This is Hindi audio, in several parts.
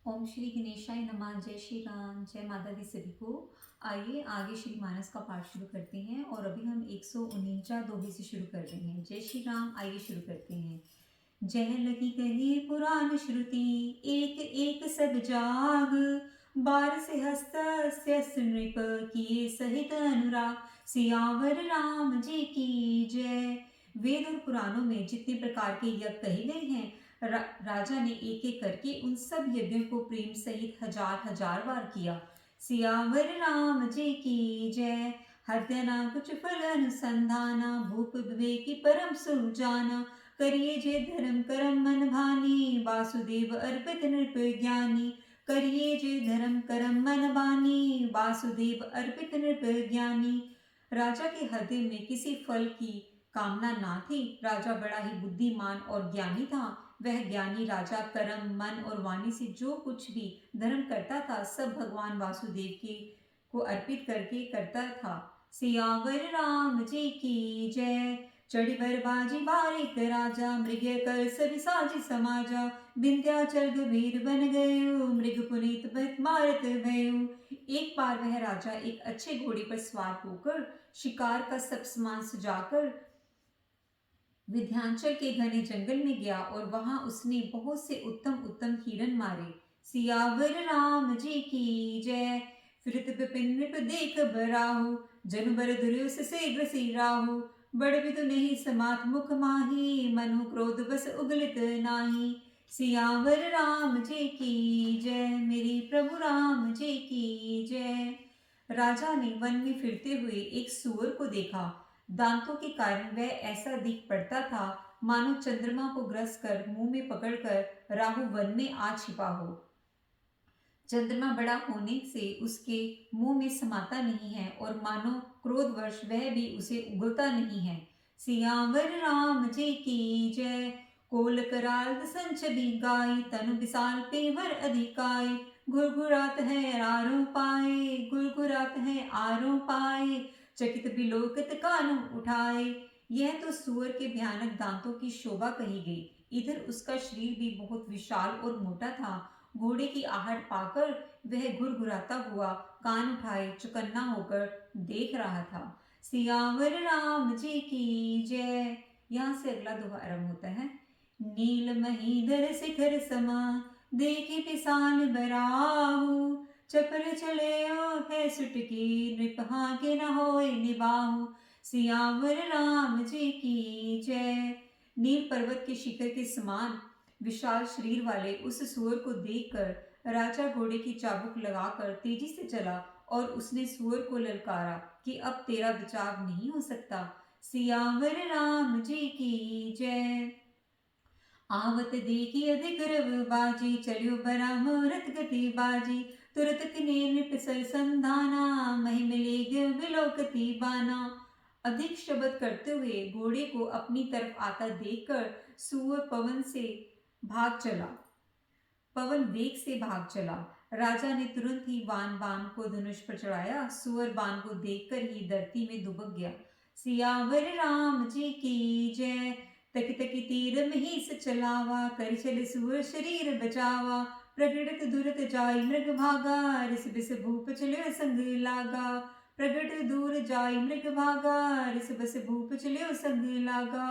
ओम श्री गणेशाय नमः। जय श्री राम, जय माता दी सभी को। आइए आगे श्री मानस का पाठ शुरू करते हैं और अभी हम 149 दोहे से शुरू कर रहे हैं। जय श्री राम। आइए शुरू करते हैं। जह लगी कही पुराण श्रुति, एक एक सब जाग। बार से हस्त नृप किए सहित अनुराग। सियावर राम जी की जय। वेद और पुराणों में जितने प्रकार के यज्ञ कहे गए हैं, राजा ने एक एक करके उन सब यज्ञों को प्रेम सहित हजार हजार बार किया। सियावर राम जी की जय। हृदयना कुछ फल अनुसंधाना, भूप विवेकी परम सुजाना। करिए जे धर्म करम मन भानी, वासुदेव अर्पित नृप ज्ञानी। करिए जे धर्म करम मन बानी, वासुदेव अर्पित नृप ज्ञानी। राजा के हृदय में किसी फल की कामना ना थी। राजा बड़ा ही बुद्धिमान और ज्ञानी था। वह ज्ञानी राजा कर्म मन और वाणी से जो कुछ भी धर्म करता था, सब भगवान वासुदेव के को अर्पित करके करता था। सियावर राम जी की जय। चढ़ी बरबाजी बारिक राजा, मृग कर सभी साजी समाजा। विंध्याचल गंभीर बन गयो, मृग पुनीत बत मारत भयो। एक बार वह राजा एक अच्छे घोड़े पर सवार होकर शिकार का सब सामान सजाकर विंध्याचल के घने जंगल में गया और वहां उसने बहुत से उत्तम उत्तम हिरण मारे। सियावर राम जी की जय। फिरत विपिन नृप देख बराहु, जनु बर दुर्योस से ग्रसी राहु। बड़ बिदु नहीं समात मुख माही, मनु क्रोध बस उगलित नाही। सियावर राम जी की जय। मेरी प्रभु राम जी की जय। राजा ने वन में फिरते हुए एक सूअर को देखा। दांतों के कारण वह ऐसा दिख पड़ता था मानो चंद्रमा को ग्रस कर मुंह में पकड़कर राहु वन में आ छिपा हो। चंद्रमा बड़ा होने से उसके मुंह में समाता नहीं है और मानो क्रोधवश वह भी उसे उगलता नहीं है। सियावर राम जी की जय। कोल कराल संचबी गाय, तनु विशाल पेवर अधिकाई। घुरघुरात है आरों पाए, घुरघुरात है आरों पाए। चकित बिलोकित कानों उठाए। यह तो सूअर के भयानक दांतों की शोभा कही गई। इधर उसका शरीर भी बहुत विशाल और मोटा था। घोड़े की आहट पाकर वह घुरघुराता हुआ कान उठाए चौकन्ना होकर देख रहा था। सियावर राम जी की जय। यहाँ से अगला दोहा आरंभ होता है। नील महीधर शिखर समा, देखी पिसान बराहु। चपर चले है सुटकी, नृप हाके न होए निबाहु। सियावर राम जी की जय। नील पर्वत के शिखर के समान विशाल शरीर वाले उस सूअर को देखकर राजा घोड़े की चाबुक लगाकर तेजी से चला और उसने सूअर को ललकारा कि अब तेरा बचाव नहीं हो सकता। सियावर राम जी की जय। आवत देखी अधिक रव बाजी, चलियो बरा मुहूर्त गति बाजी। तुरत किने नृप सर संधाना, महिम ले गयो बिलोकती बाना। अधिक शब्द करते हुए घोड़े को अपनी तरफ आता देखकर सूअर पवन वेग से भाग चला। राजा ने तुरंत ही बाण को धनुष पर चढ़ाया। सूअर बाण को देखकर ही धरती में दुबक गया। सियावर राम जी की जय। तकी तकी तीर महीस चलावा, कर चल सूअर शरीर बचावा। प्रगटत दूरत जाई मृग भागा, रिस बिस भूप चलियो संग लागा। प्रगट दूर जाई मृग भागा, रिस बस भूप चलियो संग लागा।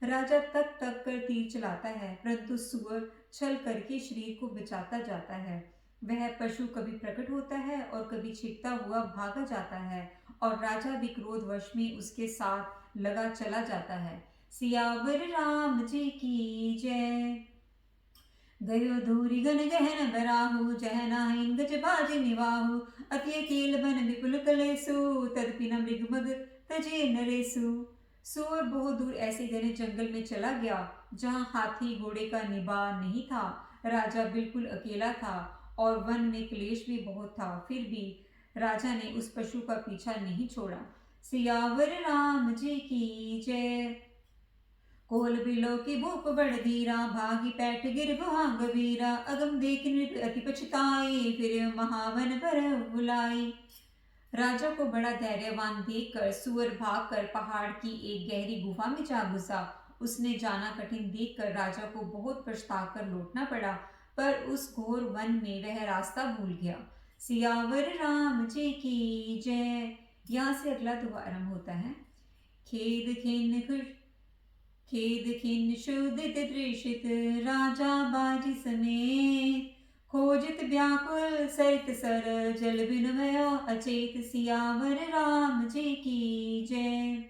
राजा तक तक कर तीर चलाता है, परंतु सूअर छल करके शरीर को बचाता जाता है। वह पशु कभी प्रकट होता है और कभी छिपता हुआ भागा जाता है और राजा भी क्रोधवश में उसके साथ लगा चला जाता है। सियावर राम जी की जय। गयो धूरी गन गहन बराहु, जह नाहिन गज बाज निवाहु। अति अकेल बन विपुल कलेसु, तदपि न मृग मग तजे नरेसु। सूअर बहुत दूर ऐसे घने जंगल में चला गया जहां हाथी घोड़े का निबाह नहीं था। राजा बिल्कुल अकेला था और वन में क्लेश भी बहुत था। फिर भी राजा ने उस पशु का पीछा नहीं छोड़ा। सियावर राम जी की जय। कोल बिलो की भूप बड़ धीरा, भागी पैठ गिर गुहा गवीरा। अगम देख नृप अति पछताई, फिर महावन पर बुलाई। राजा को बड़ा धैर्यवान देखकर सूअर भागकर पहाड़ की एक गहरी गुफा में जा घुसा। उसने जाना कठिन देखकर राजा को बहुत पछताकर लौटना पड़ा। पर उस घोर वन में वह रास्ता भूल गया। सियावर राम जी की जय। यहाँ से अगला दोहा आरंभ होता है। खेद खिन्न खेद खिन्न शोधित तृषित राजा बाजी समेत, खोजत व्याकुल सरित सर जल बिनु भयो अचेत। सियावर राम जी की जय।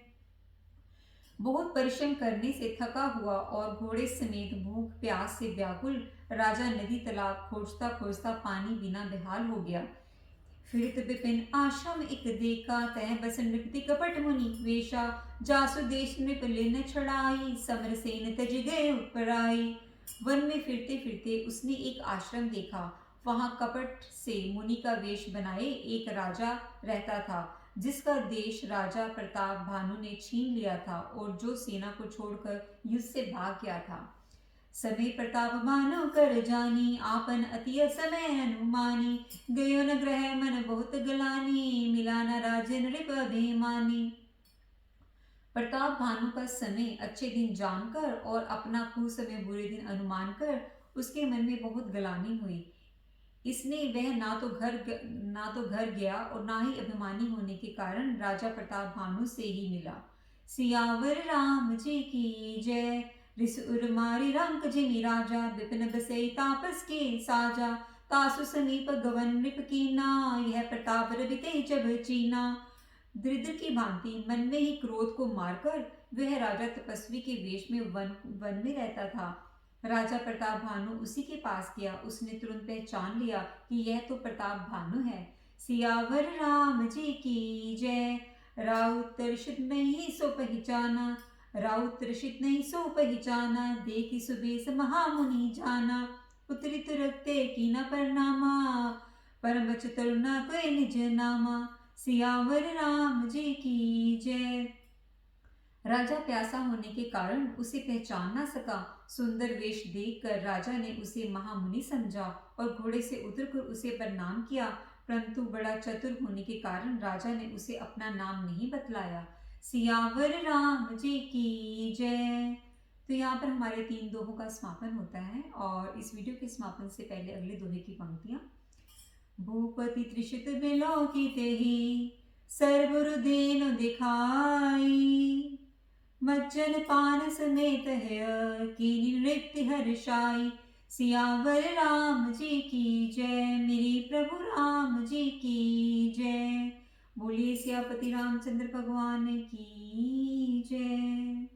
बहुत परिश्रम करने से थका हुआ और घोड़े समेत भूख प्यास से व्याकुल राजा नदी तालाब खोजता खोजता पानी बिना बेहाल हो गया। फिरत विपिन आश्रम एक देखा, तह बस नृपति कपट मुनि वेशा, जासु देश नृप लिन छड़ाई, समर सेन तज गए उपराई। वन में फिरते फिरते उसने एक आश्रम देखा। वहां कपट से मुनि का वेश बनाए एक राजा रहता था, जिसका देश राजा प्रताप भानु ने छीन लिया था और जो सेना को छोड़कर युद्ध से भाग गया था। समय प्रताप भानु कर जानी, आपन अति समय अनुमानी, गयो न ग्रह मन बहुत गलानी, मिला न राजन नृप अभिमानी। प्रताप भानु का समय अच्छे दिन जानकर और अपना कुसमय बुरे दिन अनुमान कर उसके मन में बहुत गलानी हुई। इसने वह ना तो घर गया और ना ही अभिमानी होने के कारण राजा प्रताप भानु से ही मिला। सियावर राम जी की जय। रिस उर मारी रंक जिमि राजा, विपिन बसई तापस के साजा, तासु समीप गवन नृप कीना, यह प्रताप रविते जब चीना। दृढ़ की भांति मन में ही क्रोध को मारकर वह राजा तपस्वी के वेश में वन में रहता था। राजा प्रताप भानु उसी के पास गया। उसने तुरंत पहचान लिया कि यह तो प्रताप भानु है। सियावर राम जी की जय। राउत त्रिषित नहीं सो पहचाना, राउत त्रिषित नहीं सो पहचाना, देखी सुबेश महामुनि जाना, उतरी तुरते की न परनामा, परम बच तरुणा कोई निज नामा। सियावर राम जी की जय। राजा प्यासा होने के कारण उसे पहचान ना सका। सुंदर वेश देखकर राजा ने उसे महामुनि समझा और घोड़े से उतरकर उसे प्रणाम किया, परंतु बड़ा चतुर होने के कारण राजा ने उसे अपना नाम नहीं बतलाया। सियावर राम जी की जय। तो यहाँ पर हमारे 3 दोहों का समापन होता है और इस वीडियो के समापन से पहले अगले दोहे की पंक्तियां। भूपति त्रिषित बिलो की तेहि, सर्वरु देनु दिखाई, मज्जन पान समेत है कीनी नृत्य हर्षाई। सियावर राम जी की जय। मेरे प्रभु राम जी की जय। बोलिए सियापति रामचंद्र भगवान की जय।